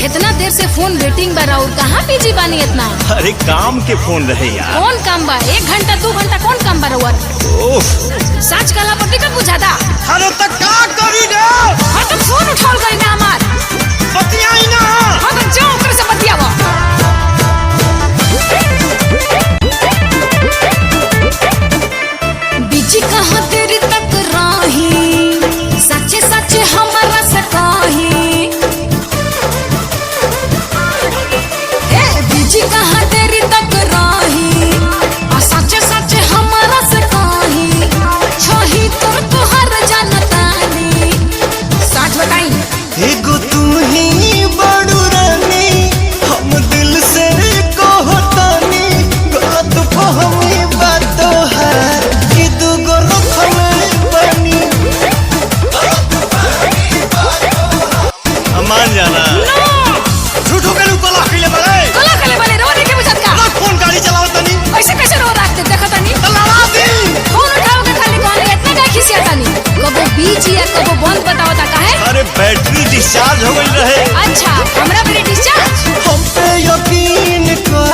इतना देर से फोन वेटिंग बा और कहाँ बिजी बानी इतना? अरे काम के फोन रहे यार। कौन काम बा? 1 घंटा 2 घंटा कौन काम बा रउआ? सच कहला पति का बुझाता। अरे तक का करी रे? हां तो फोन उठाल गई ना हमार। बतियाई ना। हां तो जाओ ओकरे से बतियावा। बिजी कहाँ तेरी तक राही, सच्चे सच्चे हमारा से कही। ए बिजी कहाँ तेरी तक राही, आ सच्चे सच्चे हमारा से कही। छोही तोर तोहर जानतानी, सच बताई। एगो तू ही बड़ू रानी, हम दिल से कहतानी। गलत फहमी बातो है कि दुगो रखले बनी। मान जाना झूठो के लू कला खइले बड़े रो देखे बुझत का। फोन गाड़ी चलावत तनी ऐसे कैसे रो रखते देखत तनी? लड़ा दी फोन उठाओ के खाली कौन इतना का खिसिया तनी? कबो बीच या कबो बंद बताओ ता काहे? अरे बैटरी डिस्चार्ज हो गई रहे। अच्छा हमरा पे डिस्चार्ज। हम पे यकीन कर